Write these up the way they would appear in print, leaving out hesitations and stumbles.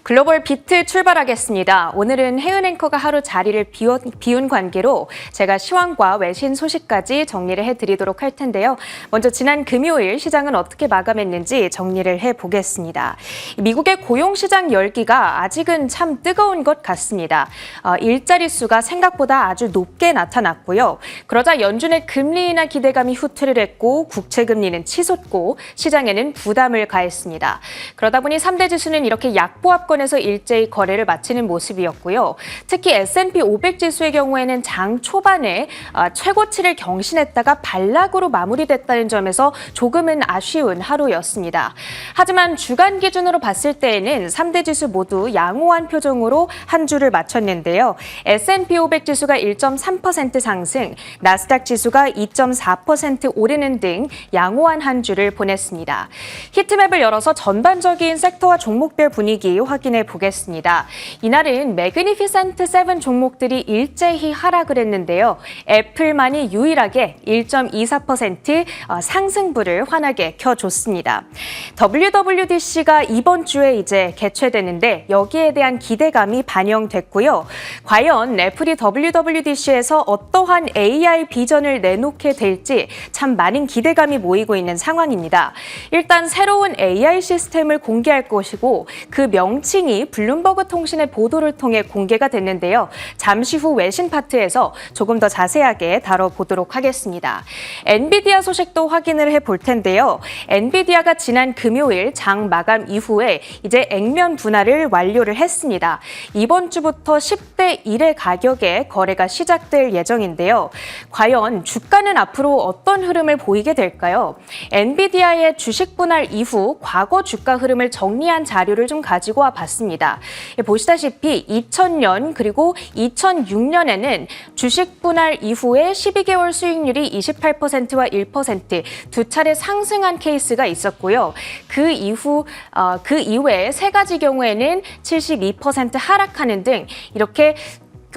글로벌 비트 출발하겠습니다. 오늘은 혜은 앵커가 하루 자리를 비운 관계로 제가 시황과 외신 소식까지 정리를 해드리도록 할 텐데요. 먼저 지난 금요일 시장은 어떻게 마감했는지 정리를 해보겠습니다. 미국의 고용시장 열기가 아직은 참 뜨거운 것 같습니다. 일자리 수가 생각보다 아주 높게 나타났고요. 그러자 연준의 금리 인하 기대감이 후퇴를 했고 국채금리는 치솟고 시장에는 부담을 가했습니다. 그러다 보니 3대 지수는 이렇게 약보합권에서 일제히 거래를 마치는 모습이었고요. 특히 S&P 500 지수의 경우에는 장 초반에 최고치를 경신했다가 반락으로 마무리됐다는 점에서 조금은 아쉬운 하루였습니다. 하지만 주간 기준으로 봤을 때에는 3대 지수 모두 양호한 표정으로 한 주를 마쳤는데요. S&P 500 지수가 1.3% 상승, 나스닥 지수가 2.4% 오르는 등 양호한 한 주를 보냈습니다. 히트맵을 열어서 전반적인 섹터와 종목별 분위기 확인해 보겠습니다. 이날은 매그니피센트 7 종목들이 일제히 하락을 했는데요. 애플만이 유일하게 1.24% 상승부를 환하게 켜줬습니다. WWDC가 이번 주에 이제 개최되는데 여기에 대한 기대감이 반영됐고요. 과연 애플이 WWDC에서 어떠한 AI 비전을 내놓게 될지 참 많은 기대감이 모이고 있는 상황입니다. 일단 새로운 AI 시스템을 공개할 것이고 그 명칭이 블룸버그 통신의 보도를 통해 공개가 됐는데요. 잠시 후 외신 파트에서 조금 더 자세하게 다뤄보도록 하겠습니다. 엔비디아 소식도 확인을 해볼 텐데요. 엔비디아가 지난 금요일 장 마감 이후에 이제 액면 분할을 완료를 했습니다. 이번 주부터 10대 1의 가격에 거래가 시작될 예정인데요. 과연 주가는 앞으로 어떤 흐름을 보이게 될까요? 엔비디아의 주식 분할 이후 과거 주가 흐름을 정리한 자료를 좀 가지고 와봤습니다. 보시다시피 2000년 그리고 2006년에는 주식 분할 이후에 12개월 수익률이 28%와 1% 두 차례 상승한 케이스가 있었고요. 그 이외에 세 가지 경우에는 72% 하락하는 등 이렇게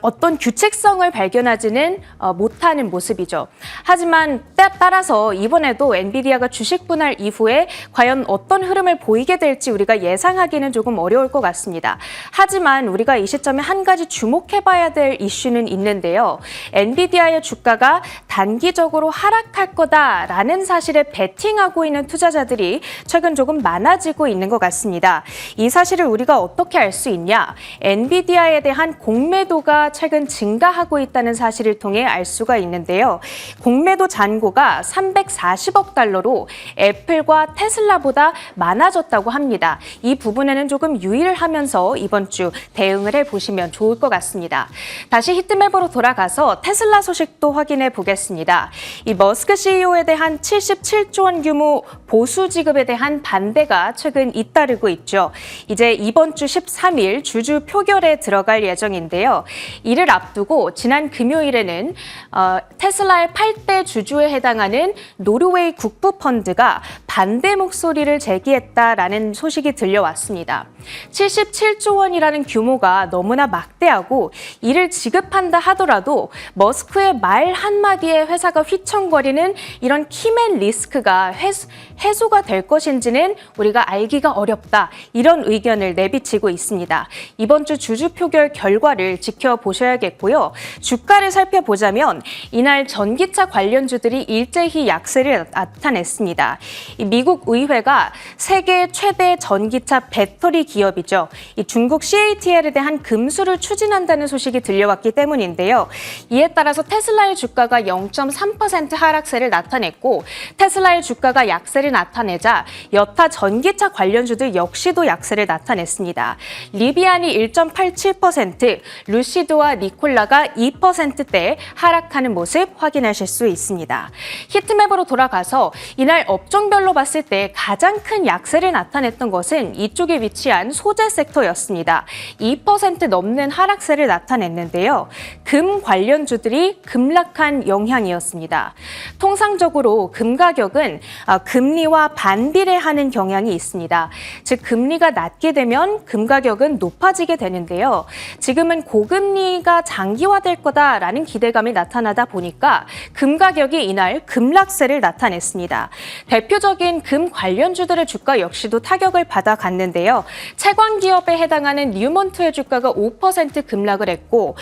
어떤 규칙성을 발견하지는 못하는 모습이죠. 하지만 따라서 이번에도 엔비디아가 주식 분할 이후에 과연 어떤 흐름을 보이게 될지 우리가 예상하기는 조금 어려울 것 같습니다. 하지만 우리가 이 시점에 한 가지 주목해봐야 될 이슈는 있는데요. 엔비디아의 주가가 단기적으로 하락할 거다라는 사실에 베팅하고 있는 투자자들이 최근 조금 많아지고 있는 것 같습니다. 이 사실을 우리가 어떻게 알 수 있냐? 엔비디아에 대한 공매도가 최근 증가하고 있다는 사실을 통해 알 수가 있는데요. 공매도 잔고가 340억 달러로 애플과 테슬라보다 많아졌다고 합니다. 이 부분에는 조금 유의를 하면서 이번 주 대응을 해보시면 좋을 것 같습니다. 다시 히트맵으로 돌아가서 테슬라 소식도 확인해 보겠습니다. 이 머스크 CEO에 대한 77조 원 규모 보수 지급에 대한 반대가 최근 잇따르고 있죠. 이제 이번 주 13일 주주 표결에 들어갈 예정인데요. 이를 앞두고 지난 금요일에는 테슬라의 8대 주주에 해당하는 노르웨이 국부펀드가 반대 목소리를 제기했다라는 소식이 들려왔습니다. 77조 원이라는 규모가 너무나 막대하고 이를 지급한다 하더라도 머스크의 말 한마디에 회사가 휘청거리는 이런 키맨 리스크가 해소가 될 것인지는 우리가 알기가 어렵다. 이런 의견을 내비치고 있습니다. 이번 주 주주 표결 결과를 지켜보셔야겠고요. 주가를 살펴보자면 이날 전기차 관련주들이 일제히 약세를 나타냈습니다. 미국 의회가 세계 최대 전기차 배터리 기업이죠. 이 중국 CATL에 대한 금수를 추진한다는 소식이 들려왔기 때문인데요. 이에 따라서 테슬라의 주가가 0.3% 하락세를 나타냈고 테슬라의 주가가 약세를 나타내자 여타 전기차 관련주들 역시도 약세를 나타냈습니다. 리비안이 1.87%, 루시드와 니콜라가 2%대 하락하는 모습 확인하실 수 있습니다. 히트맵으로 돌아가서 이날 업종별로 봤을 때 가장 큰 약세를 나타냈던 것은 이쪽에 위치한 소재 섹터였습니다. 2% 넘는 하락세를 나타냈는데요. 금 관련주들이 급락한 영향 영향이었습니다. 통상적으로 금 가격은 금리와 반비례하는 경향이 있습니다. 즉 금리가 낮게 되면 금 가격은 높아지게 되는데요. 지금은 고금리가 장기화될 거다라는 기대감이 나타나다 보니까 금 가격이 이날 급락세를 나타냈습니다. 대표적인 금 관련주들의 주가 역시도 타격을 받아갔는데요. 채광 기업에 해당하는 뉴먼트의 주가가 5% 급락을 했고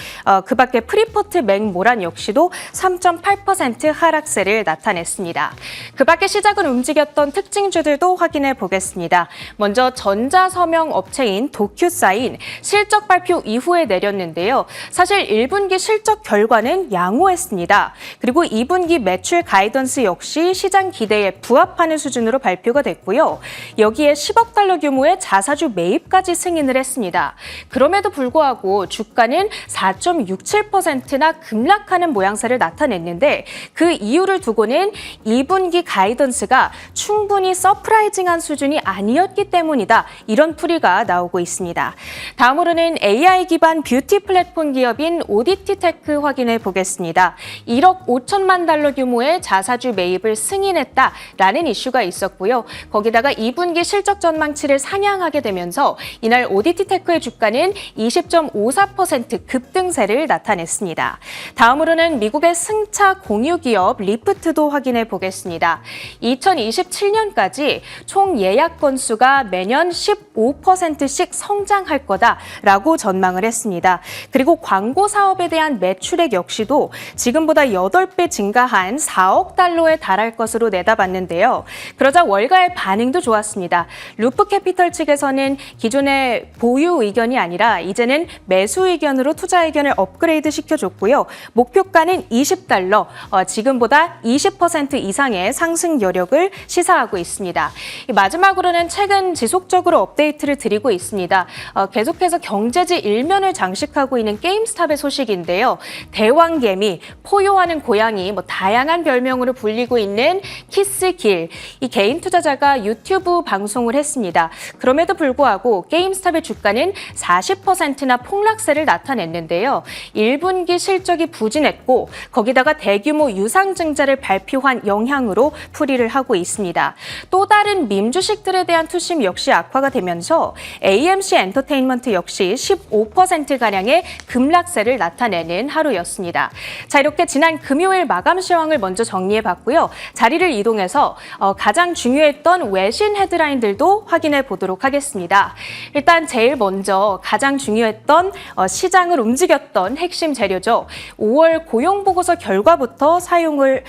그 밖에 프리포트 맥모란 역시도 3.8% 하락세를 나타냈습니다. 그 밖에 시작을 움직였던 특징주들도 확인해 보겠습니다. 먼저 전자서명 업체인 도큐사인 실적 발표 이후에 내렸는데요. 사실 1분기 실적 결과는 양호했습니다. 그리고 2분기 매출 가이던스 역시 시장 기대에 부합하는 수준으로 발표가 됐고요. 여기에 10억 달러 규모의 자사주 매입까지 승인을 했습니다. 그럼에도 불구하고 주가는 4.67%나 급락하는 모양새를 나타냈는데 그 이유를 두고는 2분기 가이던스가 충분히 서프라이징한 수준이 아니었기 때문이다. 이런 풀이가 나오고 있습니다. 다음으로는 AI 기반 뷰티 플랫폼 기업인 오디티테크 확인해 보겠습니다. 1억 5천만 달러 규모의 자사주 매입을 승인했다라는 이슈가 있었고요. 거기다가 2분기 실적 전망치를 상향하게 되면서 이날 오디티테크의 주가는 20.54% 급등세를 나타냈습니다. 다음으로는 미국의 승차 공유 기업 리프트도 확인해 보겠습니다. 2027년까지 총 예약 건수가 매년 15%씩 성장할 거다라고 전망을 했습니다. 그리고 광고 사업에 대한 매출액 역시도 지금보다 8배 증가한 4억 달러에 달할 것으로 내다봤는데요. 그러자 월가의 반응도 좋았습니다. 루프 캐피털 측에서는 기존의 보유 의견이 아니라 이제는 매수 의견으로 투자 의견을 업그레이드 시켜줬고요. 목표가는 20달러, 지금보다 20% 이상의 상승 여력을 시사하고 있습니다. 마지막으로는 최근 지속적으로 업데이트를 드리고 있습니다. 계속해서 경제지 일면을 장식하고 있는 게임스탑의 소식인데요. 대왕개미, 포효하는 고양이, 다양한 별명으로 불리고 있는 키스길, 이 개인 투자자가 유튜브 방송을 했습니다. 그럼에도 불구하고 게임스탑의 주가는 40%나 폭락세를 나타냈는데요. 1분기 실적이 부진했고 거기다가 대규모 유상증자를 발표한 영향으로 풀이를 하고 있습니다. 또 다른 밈 주식들에 대한 투심 역시 악화가 되면서 AMC 엔터테인먼트 역시 15%가량의 급락세를 나타내는 하루였습니다. 자, 이렇게 지난 금요일 마감 시황을 먼저 정리해봤고요. 자리를 이동해서 가장 중요했던 외신 헤드라인들도 확인해 보도록 하겠습니다. 일단 제일 먼저 가장 중요했던 시장을 움직였던 핵심 재료죠. 5월 고용보고서 결과부터 사용을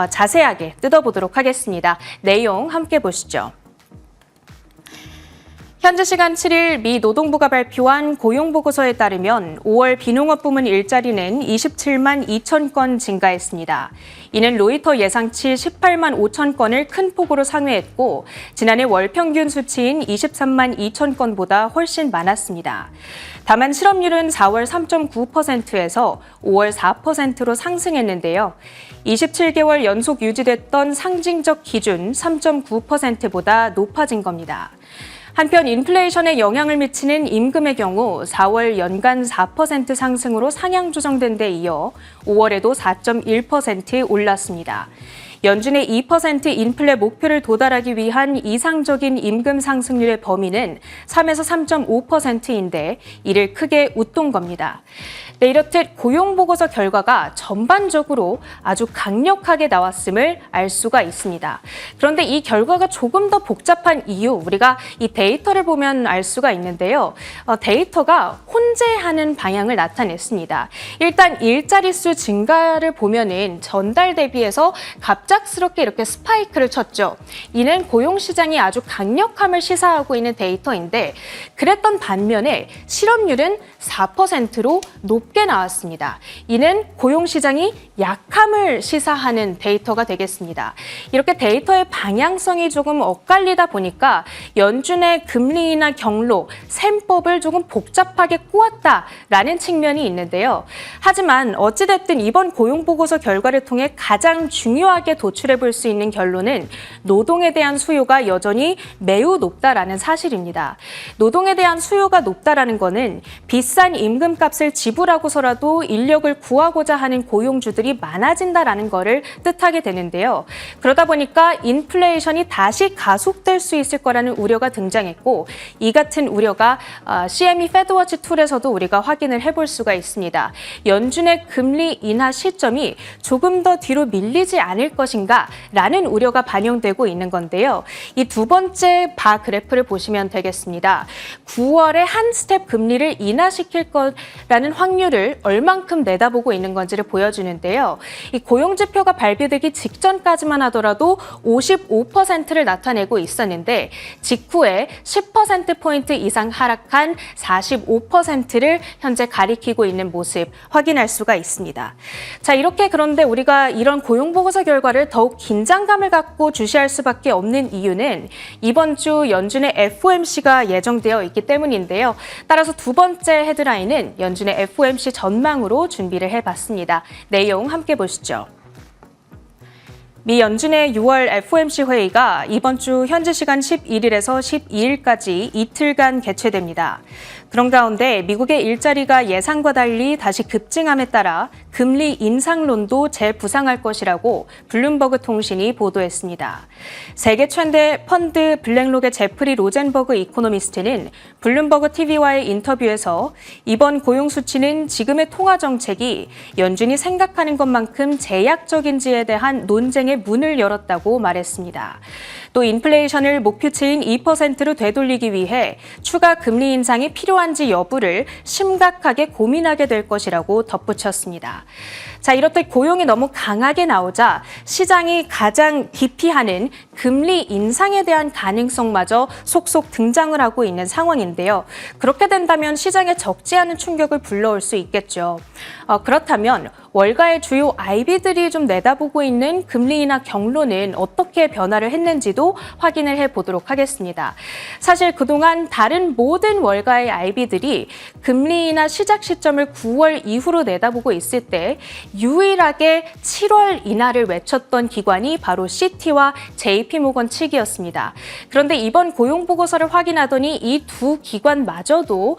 자세하게 뜯어보도록 하겠습니다. 내용 함께 보시죠. 현재 시간 7일 미 노동부가 발표한 고용보고서에 따르면 5월 비농업 부문 일자리는 27만 2천 건 증가했습니다. 이는 로이터 예상치 18만 5천 건을 큰 폭으로 상회했고 지난해 월 평균 수치인 23만 2천 건보다 훨씬 많았습니다. 다만 실업률은 4월 3.9%에서 5월 4%로 상승했는데요. 27개월 연속 유지됐던 상징적 기준 3.9%보다 높아진 겁니다. 한편 인플레이션에 영향을 미치는 임금의 경우 4월 연간 4% 상승으로 상향 조정된 데 이어 5월에도 4.1% 올랐습니다. 연준의 2% 인플레 목표를 도달하기 위한 이상적인 임금 상승률의 범위는 3에서 3.5%인데 이를 크게 웃돈 겁니다. 네, 이렇듯 고용보고서 결과가 전반적으로 아주 강력하게 나왔음을 알 수가 있습니다. 그런데 이 결과가 조금 더 복잡한 이유, 우리가 이 데이터를 보면 알 수가 있는데요. 데이터가 혼재하는 방향을 나타냈습니다. 일단 일자리 수 증가를 보면은 전달 대비해서 갑작스럽게 이렇게 스파이크를 쳤죠. 이는 고용시장이 아주 강력함을 시사하고 있는 데이터인데 그랬던 반면에 실업률은 4%로 높게 나왔습니다. 이는 고용시장이 약함을 시사하는 데이터가 되겠습니다. 이렇게 데이터의 방향성이 조금 엇갈리다 보니까 연준의 금리나 경로, 셈법을 조금 복잡하게 꼬았다라는 측면이 있는데요. 하지만 어찌됐든 이번 고용보고서 결과를 통해 가장 중요하게 도출해 볼 수 있는 결론은 노동에 대한 수요가 여전히 매우 높다라는 사실입니다. 노동에 대한 수요가 높다라는 것은 비싼 임금값을 지불하고 어렵다고서라도 인력을 구하고자 하는 고용주들이 많아진다라는 것을 뜻하게 되는데요. 그러다 보니까 인플레이션이 다시 가속될 수 있을 거라는 우려가 등장했고 이 같은 우려가 CME 페드워치 툴에서도 우리가 확인을 해볼 수가 있습니다. 연준의 금리 인하 시점이 조금 더 뒤로 밀리지 않을 것인가 라는 우려가 반영되고 있는 건데요. 이 두 번째 바 그래프를 보시면 되겠습니다. 9월에 한 스텝 금리를 인하시킬 거라는 확률을 얼만큼 내다보고 있는 건지를 보여주는데요. 이 고용지표가 발표되기 직전까지만 하더라도 55%를 나타내고 있었는데 직후에 10%포인트 이상 하락한 45%를 현재 가리키고 있는 모습 확인할 수가 있습니다. 자, 이렇게 그런데 우리가 이런 고용보고서 결과를 더욱 긴장감을 갖고 주시할 수밖에 없는 이유는 이번 주 연준의 FOMC가 예정되어 있기 때문인데요. 따라서 두 번째 헤드라인은 연준의 FOMC 전망으로 준비를 해봤습니다. 내용 함께 보시죠. 미 연준의 6월 FOMC 회의가 이번 주 현지 시간 11일에서 12일까지 이틀간 개최됩니다. 그런 가운데 미국의 일자리가 예상과 달리 다시 급증함에 따라 금리 인상론도 재부상할 것이라고 블룸버그 통신이 보도했습니다. 세계 최대 펀드 블랙록의 제프리 로젠버그 이코노미스트는 블룸버그 TV와의 인터뷰에서 이번 고용 수치는 지금의 통화 정책이 연준이 생각하는 것만큼 제약적인지에 대한 논쟁의 문을 열었다고 말했습니다. 또 인플레이션을 목표치인 2%로 되돌리기 위해 추가 금리 인상이 필요한지 여부를 심각하게 고민하게 될 것이라고 덧붙였습니다. 자, 이렇듯 고용이 너무 강하게 나오자 시장이 가장 기피하는 금리 인상에 대한 가능성마저 속속 등장을 하고 있는 상황인데요. 그렇게 된다면 시장에 적지 않은 충격을 불러올 수 있겠죠. 그렇다면 월가의 주요 IB들이 좀 내다보고 있는 금리 인하 경로는 어떻게 변화를 했는지도 확인을 해보도록 하겠습니다. 사실 그동안 다른 모든 월가의 IB들이 금리 인하 시작 시점을 9월 이후로 내다보고 있을 때 유일하게 7월 인하를 외쳤던 기관이 바로 CT와 JP모건 측이었습니다. 그런데 이번 고용보고서를 확인하더니 이 두 기관마저도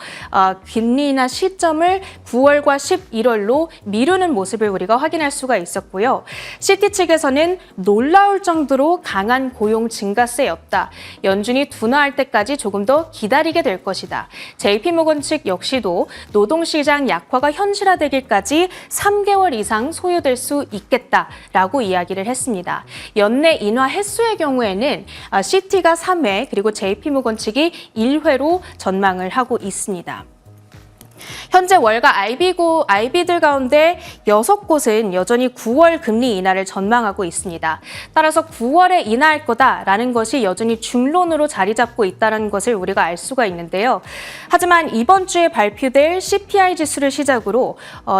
금리 인하 시점을 9월과 11월로 미루는 모습을 우리가 확인할 수가 있었고요. CT 측에서는 놀라울 정도로 강한 고용 증가세였다. 연준이 둔화할 때까지 조금 더 기다리게 될 것이다. JP모건 측 역시도 노동시장 약화가 현실화되기까지 3개월 이상 소요될 수 있겠다라고 이야기를 했습니다. 연내 인하 횟수의 경우에는 CT가 3회 그리고 JP모건 측이 1회로 전망을 하고 있습니다. 현재 월가 IB들 가운데 6곳은 여전히 9월 금리 인하를 전망하고 있습니다. 따라서 9월에 인하할 거다라는 것이 여전히 중론으로 자리 잡고 있다는 것을 우리가 알 수가 있는데요. 하지만 이번 주에 발표될 CPI 지수를 시작으로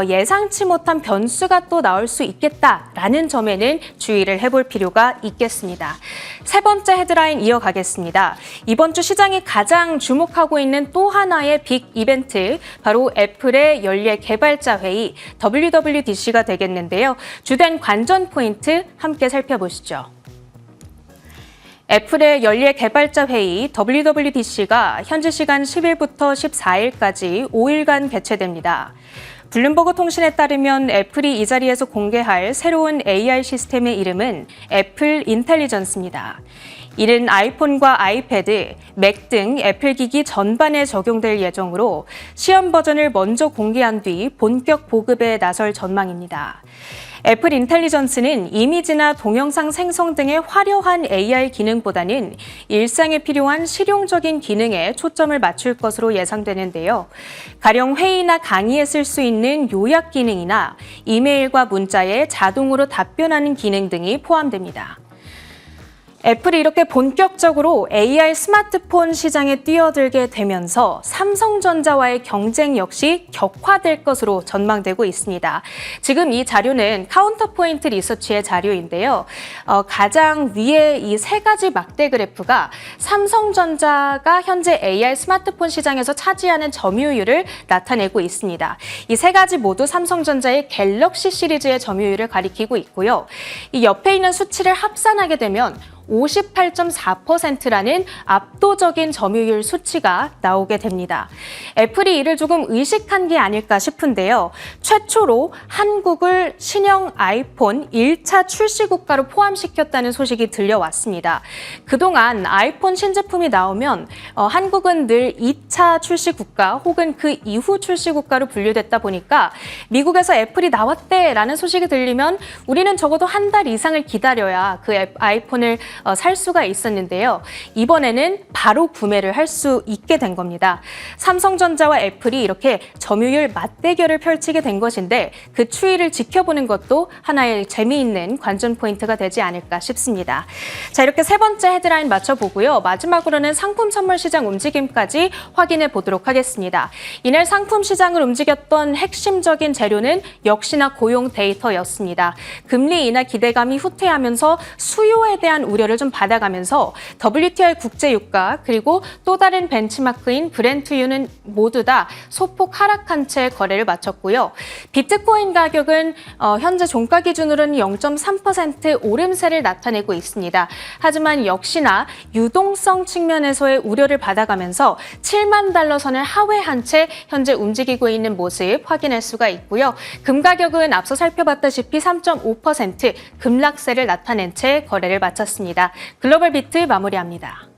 예상치 못한 변수가 또 나올 수 있겠다라는 점에는 주의를 해볼 필요가 있겠습니다. 세 번째 헤드라인 이어가겠습니다. 이번 주 시장이 가장 주목하고 있는 또 하나의 빅 이벤트, 바로 애플의 연례 개발자 회의 WWDC가 되겠는데요. 주된 관전 포인트 함께 살펴보시죠. 애플의 연례 개발자 회의 WWDC가 현지 시간 10일부터 14일까지 5일간 개최됩니다. 블룸버그 통신에 따르면 애플이 이 자리에서 공개할 새로운 AI 시스템의 이름은 애플 인텔리전스입니다. 이는 아이폰과 아이패드, 맥 등 애플 기기 전반에 적용될 예정으로 시험 버전을 먼저 공개한 뒤 본격 보급에 나설 전망입니다. 애플 인텔리전스는 이미지나 동영상 생성 등의 화려한 AI 기능보다는 일상에 필요한 실용적인 기능에 초점을 맞출 것으로 예상되는데요. 가령 회의나 강의에 쓸 수 있는 요약 기능이나 이메일과 문자에 자동으로 답변하는 기능 등이 포함됩니다. 애플이 이렇게 본격적으로 AI 스마트폰 시장에 뛰어들게 되면서 삼성전자와의 경쟁 역시 격화될 것으로 전망되고 있습니다. 지금 이 자료는 카운터포인트 리서치의 자료인데요. 가장 위에 이 세 가지 막대 그래프가 삼성전자가 현재 AI 스마트폰 시장에서 차지하는 점유율을 나타내고 있습니다. 이 세 가지 모두 삼성전자의 갤럭시 시리즈의 점유율을 가리키고 있고요. 이 옆에 있는 수치를 합산하게 되면 58.4%라는 압도적인 점유율 수치가 나오게 됩니다. 애플이 이를 조금 의식한 게 아닐까 싶은데요. 최초로 한국을 신형 아이폰 1차 출시 국가로 포함시켰다는 소식이 들려왔습니다. 그동안 아이폰 신제품이 나오면 한국은 늘 2차 출시 국가 혹은 그 이후 출시 국가로 분류됐다 보니까 미국에서 애플이 나왔대라는 소식이 들리면 우리는 적어도 한 달 이상을 기다려야 그 아이폰을 살 수가 있었는데요. 이번에는 바로 구매를 할 수 있게 된 겁니다. 삼성전자와 애플이 이렇게 점유율 맞대결을 펼치게 된 것인데 그 추이를 지켜보는 것도 하나의 재미있는 관전 포인트가 되지 않을까 싶습니다. 자, 이렇게 세 번째 헤드라인 맞춰보고요. 마지막으로는 상품 선물 시장 움직임까지 확인해 보도록 하겠습니다. 이날 상품 시장을 움직였던 핵심적인 재료는 역시나 고용 데이터였습니다. 금리 인하 기대감이 후퇴하면서 수요에 대한 우려를 좀 받아가면서 WTI 국제유가 그리고 또 다른 벤치마크인 브렌트유는 모두 다 소폭 하락한 채 거래를 마쳤고요. 비트코인 가격은 현재 종가 기준으로는 0.3% 오름세를 나타내고 있습니다. 하지만 역시나 유동성 측면에서의 우려를 받아가면서 7만 달러 선을 하회한 채 현재 움직이고 있는 모습 확인할 수가 있고요. 금 가격은 앞서 살펴봤다시피 3.5% 급락세를 나타낸 채 거래를 마쳤습니다. 글로벌 비트 마무리합니다.